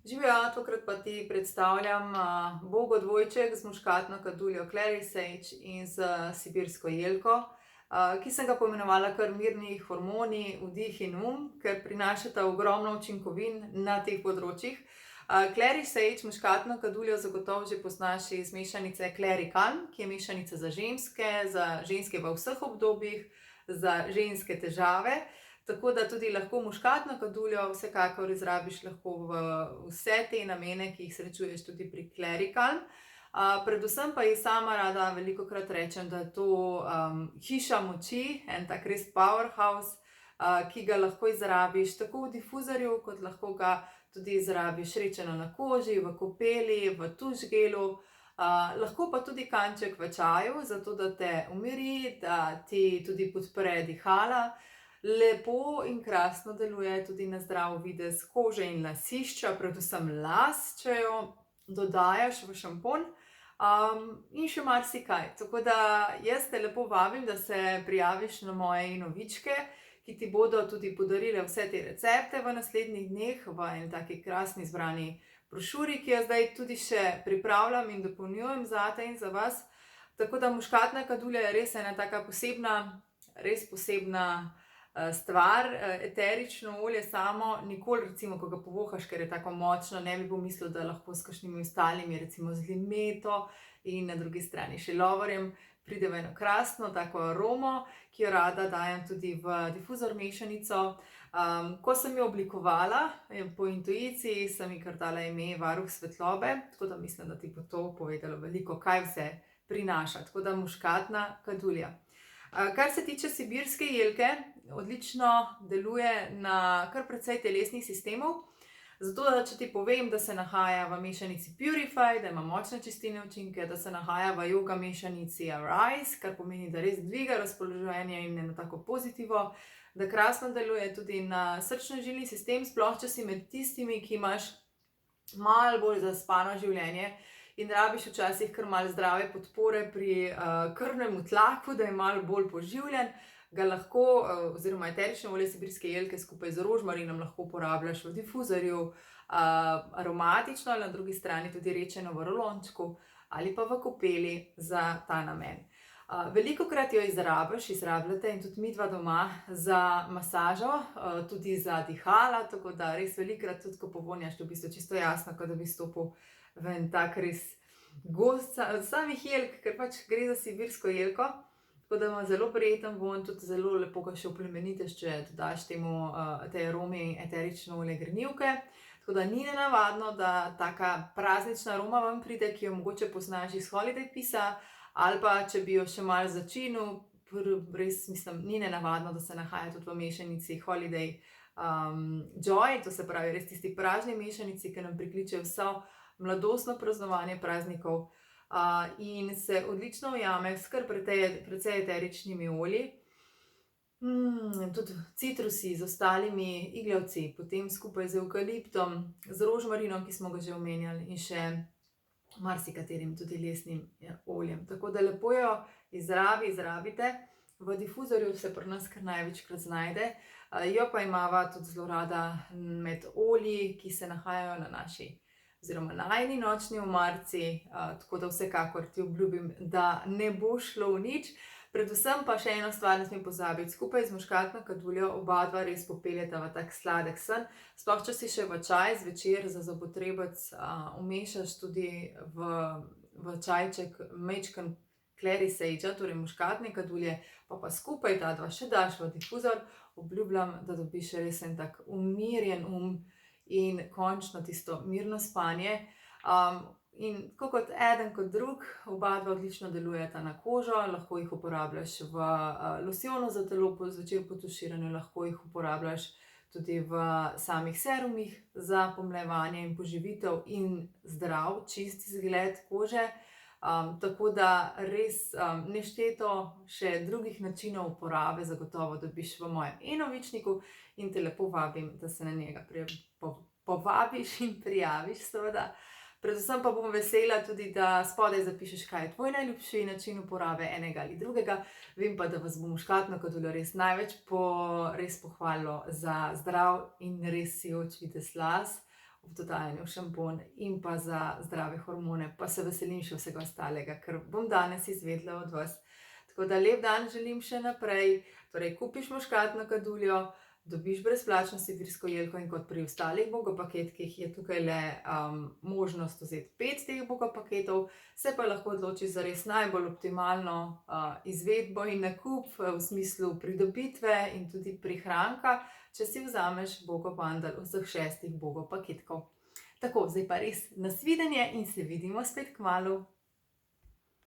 Živjo, tokrat pa ti predstavljam Bogo dvojček z muškatno kaduljo Clary Sage in z sibirsko jelko, ki sem ga poimenovala kar mirni hormoni, vdih in ker prinašata ogromno učinkovin na teh področjih. Clary Sage, muškatno kaduljo, zagotovo že poznaš iz mešanice Clary Calm, ki je mešanica za ženske v vseh obdobjih, za ženske težave. Tako da tudi lahko muškatno kaduljo vsekakor izrabiš lahko v vse te namene, ki jih srečuješ tudi pri Clary Calm. Predvsem pa ji sama rada velikokrat rečem, da je to hiša moči, en tak res powerhouse, ki ga lahko izrabiš tako v difuzorju, kot lahko ga tudi izrabiš rečeno na koži, v kopeli, v tuš gelu. Lahko pa tudi kanček v čaju, zato da te umiri, da ti tudi podpre dihala. Lepo in krasno deluje tudi na zdrav videz kože in lasišča, predvsem las, če jo dodajaš v šampon, in še marsikaj. Tako da jaz te lepo vabim, da se prijaviš na moje novičke, ki ti bodo tudi podarile vse te recepte v naslednjih dneh v eni taki krasni izbrani brošuri, ki jo zdaj tudi še pripravljam in dopolnjujem zate in za vas. Tako da muškatna kadulja je res ena taka res posebna stvar. Eterično olje samo nikoli, recimo, ko ga povohaš, ker je tako močno, ne bi pomislil, da lahko s kakšnimi ostalimi, recimo z limeto in na drugi strani še lovorjem, pride v eno krasno tako aromo, ki jo rada dajem tudi v difuzor mešanico. Ko sem jo oblikovala, po intuiciji sem ji kar dala ime Varuh svetlobe, tako da mislim, da ti bo to povedalo veliko, kaj vse prinaša. Tako da muškatna kadulja. Kar se tiče sibirske jelke, odlično deluje na kar precej telesnih sistemov. Zato, da če ti povem, da se nahaja v mešanici Purify, da ima močne čistilne učinke, da se nahaja v yoga mešanici Arise, kar pomeni, da res dviga razpoloženje in eno tako pozitivo, da krasno deluje tudi na srčno-žilni sistem, sploh če si med tistimi, ki imaš malo bolj zaspano življenje in rabiš včasih kar malo zdrave podpore pri krvnem tlaku, da je malo bolj poživljen, ga lahko, oziroma eterično olje sibirske jelke skupaj z rožmarinom lahko uporabljaš v difuzorju, aromatično ali na drugi strani tudi rečeno v rolončku ali pa v kopeli za ta namen. Velikokrat jo izrabljate in tudi midva doma za masažo, tudi za dihala, tako da res velikokrat tudi, ko povonjaš, to v bistvu čisto jasno, kot da bi stopil v en tak res gost samih jelk, ker pač gre za sibirsko jelko. Tako da ima zelo prijeten vonj, tudi zelo lepo ga še oplemenitiš, če dodaš temu tej aromi eterično olje grenivke. Tako da ni nenavadno, da taka praznična aroma ven pride, ki jo mogoče poznaš iz Holiday Pisa, ali pa če bi jo še malo začinil, res mislim, ni nenavadno, da se nahaja tudi v mešanici Holiday Joy, to se pravi res tisti pražni mešanici, ki nam prikliče vso mladostno praznovanje praznikov. In se odlično ujame s kar precej eteričnimi olji, tudi citrusi z ostalimi iglavci, potem skupaj z evkaliptom, z rožmarinom, ki smo ga že omenjali, in še marsikaterim tudi lesnim oljem. Tako da lepo jo izrabite. V difuzorju se pri nas kar največkrat znajde, jo pa imava tudi zelo rada med olji, ki se nahajajo na naši oziroma najini nočni omarici, tako da vsekakor ti obljubim, da ne bo šlo v nič. Predvsem pa še eno stvar ne smem pozabiti, skupaj z muškatno kaduljo obadva res popeljeta v tak sladek sen, sploh če si še v čaj zvečer za zobotrebec vmešaš tudi v čajček majčken Clary Sagea, torej muškatne kadulje, pa skupaj ta dva še daš v difuzor, obljubljam, da dobiš res en tak umirjen in končno tisto mirno spanje. In tako kot eden kot drug, oba dva odlično delujeta na kožo, lahko jih uporabljaš v losjonu za telo po zvečer po tuširanju, lahko jih uporabljaš tudi v samih serumih za pomlajevanje in poživitev in zdrav, čist izgled kože. Tako da res nešteto še drugih načinov uporabe zagotovo dobiš v mojem e-novičniku in te lepo vabim, da se na njega povabiš in prijaviš, seveda. Predvsem pa bom vesela tudi, da spodaj zapišeš, kaj je tvoj najljubši način uporabe enega ali drugega. Vem pa, da vas bo muškatno kaduljo res največ pohvalilo za zdrav in res sijoč videz las. v dodajanju šampon in pa za zdrave hormone, pa se veselim še vsega ostalega, ker bom danes izvedela od vas. Tako da lep dan želim še naprej. Torej, kupiš muškatno kaduljo, dobiš brezplačno sibirsko jelko in kot pri ostalih Bogo paketkih je tukaj le možnost vzeti 5 teh Bogo paketov, se pa lahko odločiš za res najbolj optimalno izvedbo in nakup v smislu pridobitve in tudi prihranka, če si vzameš Bogo bundle vseh 6 Bogo paketkov. Tako, zdaj pa res nasvidenje in se vidimo spet kmalu.